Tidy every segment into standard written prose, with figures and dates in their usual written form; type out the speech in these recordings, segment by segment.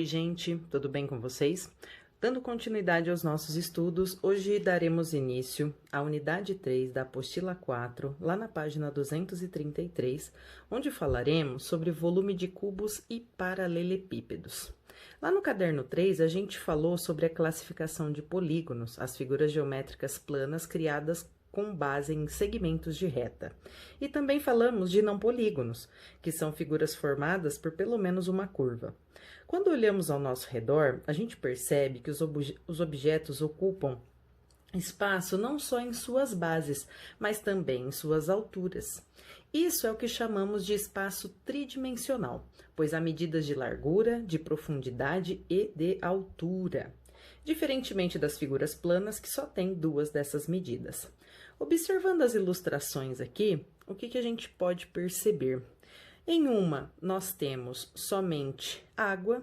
gente, tudo bem com vocês? Dando continuidade aos nossos estudos, hoje daremos início à unidade 3 da apostila 4, lá na página 233, onde falaremos sobre volume de cubos e paralelepípedos. Lá no caderno 3, a gente falou sobre a classificação de polígonos, as figuras geométricas planas criadas com base em segmentos de reta. E também falamos de não polígonos, que são figuras formadas por pelo menos uma curva. Quando olhamos ao nosso redor, a gente percebe que os objetos ocupam espaço não só em suas bases, mas também em suas alturas. Isso é o que chamamos de espaço tridimensional, pois há medidas de largura, de profundidade e de altura, diferentemente das figuras planas que só têm duas dessas medidas. Observando as ilustrações aqui, o que a gente pode perceber? Em uma, nós temos somente água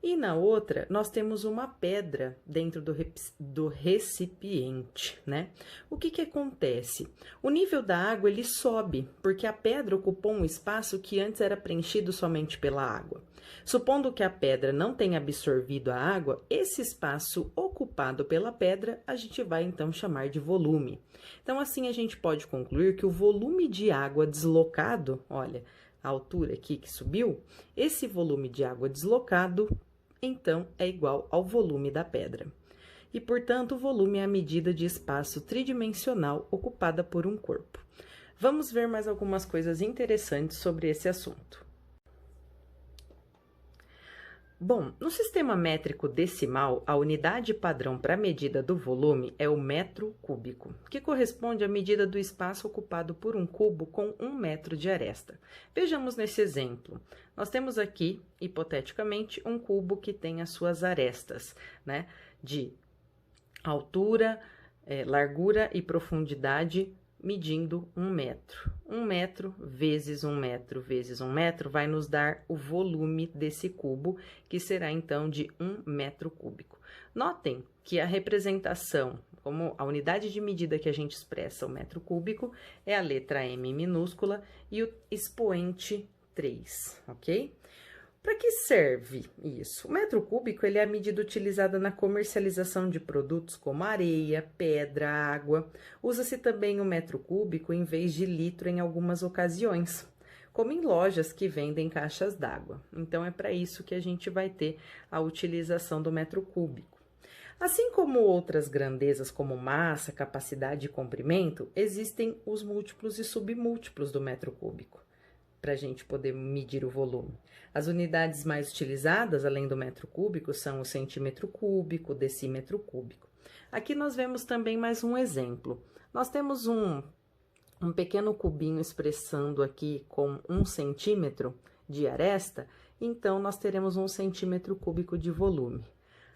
e na outra, nós temos uma pedra dentro do recipiente, né? O que acontece? O nível da água, ele sobe, porque a pedra ocupou um espaço que antes era preenchido somente pela água. Supondo que a pedra não tenha absorvido a água, esse espaço ocupado pela pedra, a gente vai então chamar de volume. Então, assim, a gente pode concluir que o volume de água deslocado, olha, a altura aqui que subiu, esse volume de água deslocado, então, é igual ao volume da pedra. E, portanto, o volume é a medida de espaço tridimensional ocupada por um corpo. Vamos ver mais algumas coisas interessantes sobre esse assunto. Bom, no sistema métrico decimal, a unidade padrão para a medida do volume é o metro cúbico, que corresponde à medida do espaço ocupado por um cubo com 1 metro de aresta. Vejamos nesse exemplo. Nós temos aqui, hipoteticamente, um cubo que tem as suas arestas, né, de altura, largura e profundidade, medindo 1 metro. 1 metro vezes 1 metro vezes 1 metro vai nos dar o volume desse cubo, que será então de 1 metro cúbico. Notem que a representação, como a unidade de medida que a gente expressa o metro cúbico, é a letra M minúscula e o expoente 3, ok? Para que serve isso? O metro cúbico ele é a medida utilizada na comercialização de produtos como areia, pedra, água. Usa-se também o metro cúbico em vez de litro em algumas ocasiões, como em lojas que vendem caixas d'água. Então, é para isso que a gente vai ter a utilização do metro cúbico. Assim como outras grandezas como massa, capacidade e comprimento, existem os múltiplos e submúltiplos do metro cúbico, para a gente poder medir o volume. As unidades mais utilizadas, além do metro cúbico, são o centímetro cúbico, decímetro cúbico. Aqui nós vemos também mais um exemplo. Nós temos um pequeno cubinho expressando aqui com 1 centímetro de aresta, então nós teremos 1 centímetro cúbico de volume.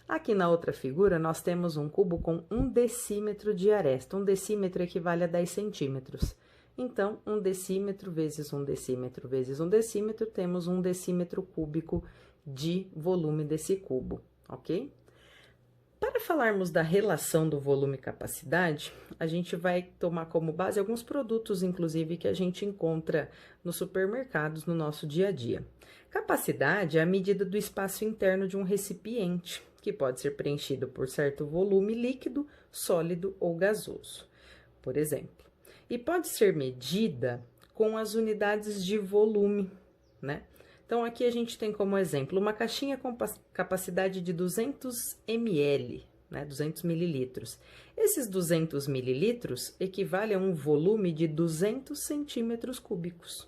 Aqui na outra figura, nós temos um cubo com 1 decímetro de aresta. 1 decímetro equivale a 10 centímetros. Então, 1 decímetro vezes 1 decímetro vezes 1 decímetro, temos 1 decímetro cúbico de volume desse cubo, ok? Para falarmos da relação do volume e capacidade, a gente vai tomar como base alguns produtos, inclusive, que a gente encontra nos supermercados no nosso dia a dia. Capacidade é a medida do espaço interno de um recipiente, que pode ser preenchido por certo volume líquido, sólido ou gasoso, por exemplo. E pode ser medida com as unidades de volume, né? Então, aqui a gente tem como exemplo uma caixinha com capacidade de 200 ml, né? 200 mililitros. Esses 200 mililitros equivalem a um volume de 200 centímetros cúbicos.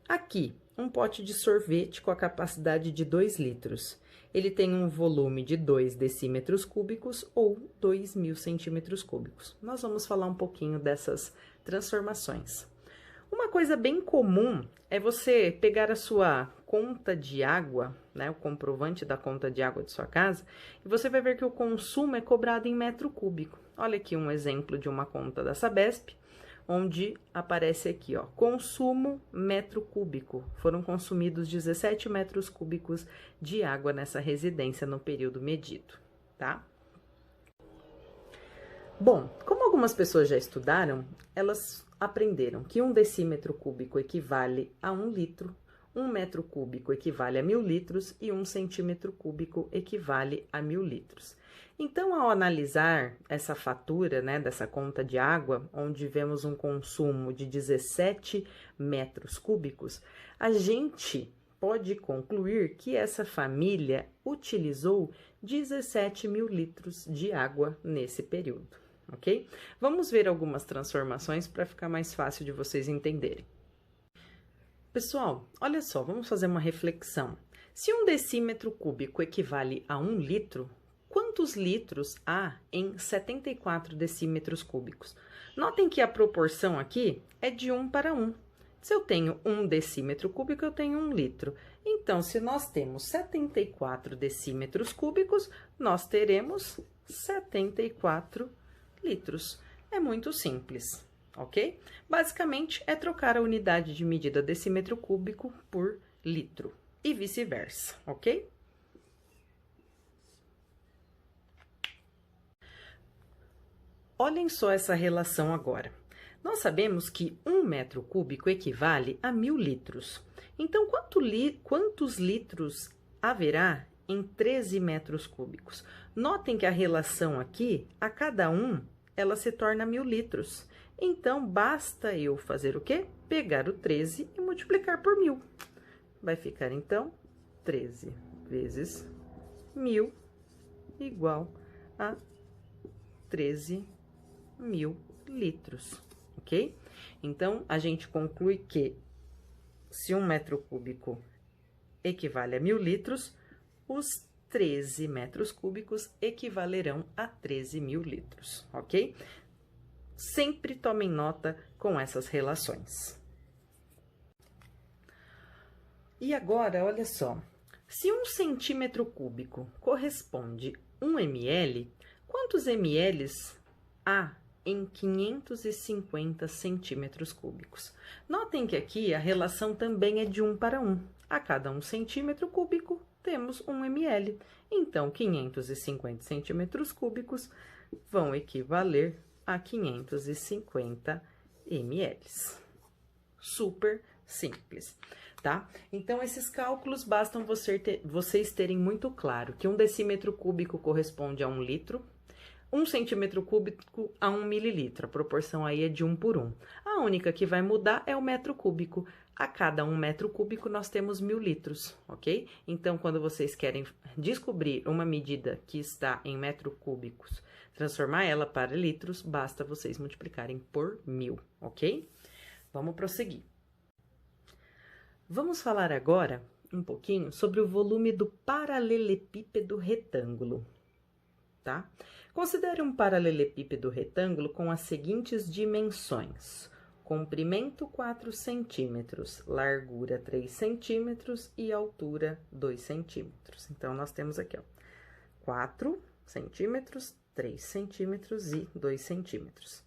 Aqui, um pote de sorvete com a capacidade de 2 litros. Ele tem um volume de 2 decímetros cúbicos ou 2.000 centímetros cúbicos. Nós vamos falar um pouquinho dessas transformações. Uma coisa bem comum é você pegar a sua conta de água, né, o comprovante da conta de água de sua casa, e você vai ver que o consumo é cobrado em metro cúbico. Olha aqui um exemplo de uma conta da Sabesp, onde aparece aqui, ó, consumo metro cúbico. Foram consumidos 17 metros cúbicos de água nessa residência no período medido, tá? Bom, como algumas pessoas já estudaram, elas aprenderam que 1 decímetro cúbico equivale a 1 litro, 1 metro cúbico equivale a 1000 litros e 1 centímetro cúbico equivale a 1000 litros. Então, ao analisar essa fatura, né, dessa conta de água, onde vemos um consumo de 17 metros cúbicos, a gente pode concluir que essa família utilizou 17.000 litros de água nesse período, ok? Vamos ver algumas transformações para ficar mais fácil de vocês entenderem. Pessoal, olha só, vamos fazer uma reflexão. Se 1 decímetro cúbico equivale a 1 litro, quantos litros há em 74 decímetros cúbicos? Notem que a proporção aqui é de 1 para 1. Se eu tenho 1 decímetro cúbico, eu tenho 1 litro. Então, se nós temos 74 decímetros cúbicos, nós teremos 74 litros. É muito simples, ok? Basicamente, é trocar a unidade de medida decímetro cúbico por litro e vice-versa, ok? Olhem só essa relação agora. Nós sabemos que 1 metro cúbico equivale a 1000 litros. Então, quantos litros haverá em 13 metros cúbicos? Notem que a relação aqui, a cada ela se torna 1000 litros. Então, basta eu fazer o quê? Pegar o 13 e multiplicar por 1000. Vai ficar, então, 13 vezes 1000 igual a 13.000 litros. Ok? Então, a gente conclui que se 1 metro cúbico equivale a 1000 litros, os 13 metros cúbicos equivalerão a 13.000 litros, ok? Sempre tomem nota com essas relações. E agora, olha só, se 1 centímetro cúbico corresponde a 1 ml, quantos ml há em 550 centímetros cúbicos? Notem que aqui a relação também é de 1 para 1. A cada 1 centímetro cúbico, temos 1 ml. Então, 550 centímetros cúbicos vão equivaler a 550 ml. Super simples, tá? Então, esses cálculos bastam vocês terem muito claro que 1 decímetro cúbico corresponde a 1 litro, 1 centímetro cúbico a 1 mililitro, a proporção aí é de 1 por 1. A única que vai mudar é o metro cúbico. A cada 1 metro cúbico, nós temos 1000 litros, ok? Então, quando vocês querem descobrir uma medida que está em metros cúbicos, transformar ela para litros, basta vocês multiplicarem por 1000, ok? Vamos prosseguir. Vamos falar agora um pouquinho sobre o volume do paralelepípedo retângulo, tá? Considere um paralelepípedo retângulo com as seguintes dimensões: comprimento 4 centímetros, largura 3 centímetros e altura 2 centímetros. Então, nós temos aqui, ó, 4 centímetros, 3 centímetros e 2 centímetros.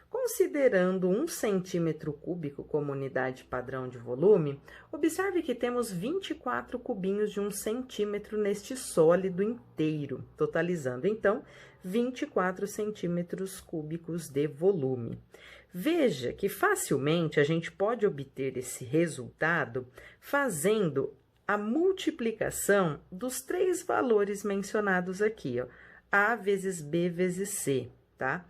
Considerando 1 centímetro cúbico como unidade padrão de volume, observe que temos 24 cubinhos de 1 centímetro neste sólido inteiro, totalizando, então, 24 centímetros cúbicos de volume. Veja que facilmente a gente pode obter esse resultado fazendo a multiplicação dos 3 valores mencionados aqui, ó, A vezes B vezes C, tá?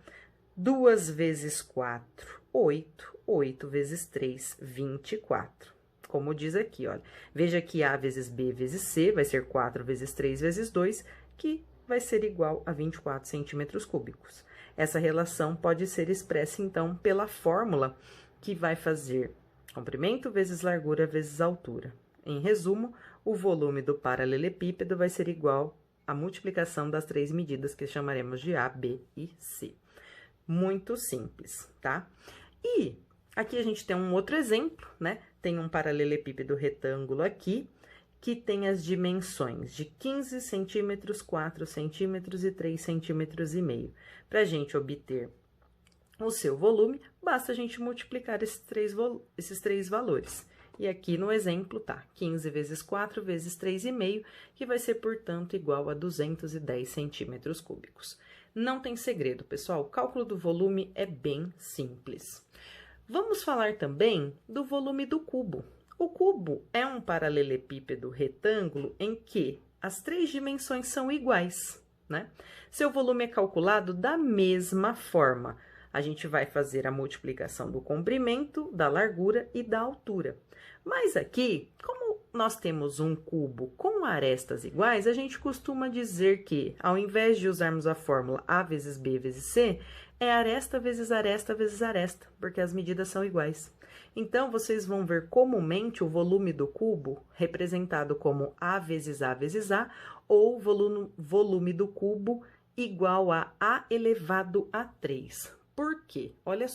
2 vezes 4, 8. 8 vezes 3, 24. Como diz aqui, olha. Veja que A vezes B vezes C vai ser 4 vezes 3 vezes 2, que vai ser igual a 24 centímetros cúbicos. Essa relação pode ser expressa, então, pela fórmula que vai fazer comprimento vezes largura vezes altura. Em resumo, o volume do paralelepípedo vai ser igual à multiplicação das 3 medidas que chamaremos de A, B e C. Muito simples, tá? E aqui a gente tem um outro exemplo, né? Tem um paralelepípedo retângulo aqui, que tem as dimensões de 15 centímetros, 4 centímetros e 3 centímetros e meio. Para a gente obter o seu volume, basta a gente multiplicar esses três valores. E aqui no exemplo tá 15 vezes 4 vezes 3,5, que vai ser, portanto, igual a 210 centímetros cúbicos. Não tem segredo, pessoal, o cálculo do volume é bem simples. Vamos falar também do volume do cubo. O cubo é um paralelepípedo retângulo em que as 3 dimensões são iguais, né? Seu volume é calculado da mesma forma. A gente vai fazer a multiplicação do comprimento, da largura e da altura. Mas aqui, como nós temos um cubo com arestas iguais, a gente costuma dizer que, ao invés de usarmos a fórmula A vezes B vezes C, é aresta vezes aresta vezes aresta, porque as medidas são iguais. Então, vocês vão ver comumente o volume do cubo representado como A vezes A, ou volume do cubo igual a A elevado a 3. Por quê? Olhem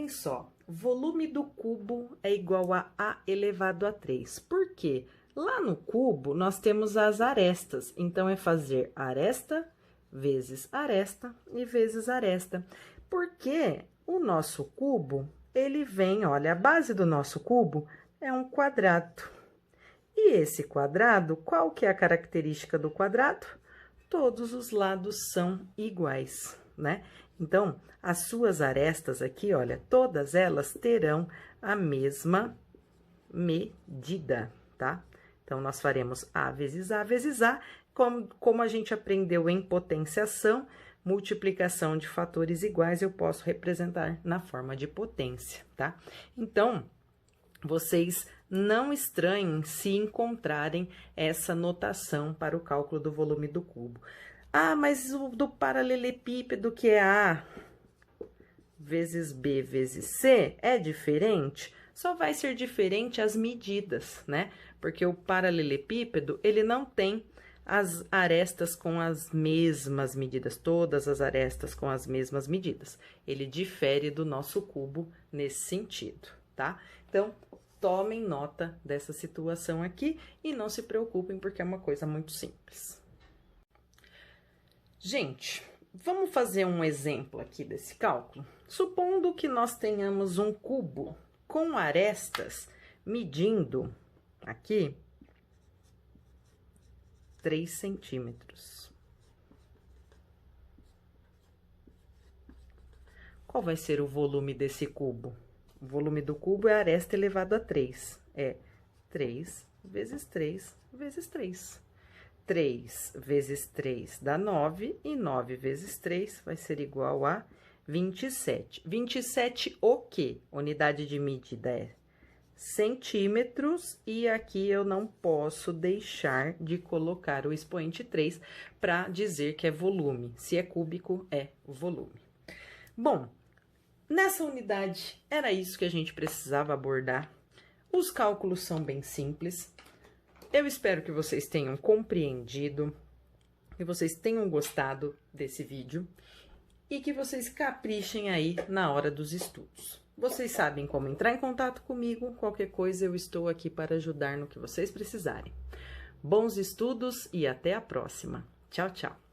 só, volume do cubo é igual a A elevado a 3. Por quê? Lá no cubo, nós temos as arestas, então, é fazer aresta vezes aresta e vezes aresta. Porque o nosso cubo, ele vem, olha, a base do nosso cubo é um quadrado. E esse quadrado, qual que é a característica do quadrado? Todos os lados são iguais, né? Então, as suas arestas aqui, olha, todas elas terão a mesma medida, tá? Então, nós faremos A vezes A vezes A, como a gente aprendeu em potenciação, multiplicação de fatores iguais, eu posso representar na forma de potência, tá? Então, vocês não estranhem se encontrarem essa notação para o cálculo do volume do cubo. Ah, mas o do paralelepípedo, que é A vezes B vezes C, é diferente? Só vai ser diferente as medidas, né? Porque o paralelepípedo, ele não tem as arestas com as mesmas medidas, todas as arestas com as mesmas medidas. Ele difere do nosso cubo nesse sentido, tá? Então, tomem nota dessa situação aqui e não se preocupem, porque é uma coisa muito simples. Gente, vamos fazer um exemplo aqui desse cálculo? Supondo que nós tenhamos um cubo com arestas medindo aqui 3 centímetros. Qual vai ser o volume desse cubo? O volume do cubo é aresta elevado a 3. É 3 vezes 3 vezes 3. 3 vezes 3 dá 9, e 9 vezes 3 vai ser igual a 27. 27 o quê? Unidade de medida é centímetros, e aqui eu não posso deixar de colocar o expoente 3 para dizer que é volume. Se é cúbico, é volume. Bom, nessa unidade, era isso que a gente precisava abordar. Os cálculos são bem simples. Eu espero que vocês tenham compreendido, que vocês tenham gostado desse vídeo e que vocês caprichem aí na hora dos estudos. Vocês sabem como entrar em contato comigo, qualquer coisa eu estou aqui para ajudar no que vocês precisarem. Bons estudos e até a próxima. Tchau, tchau!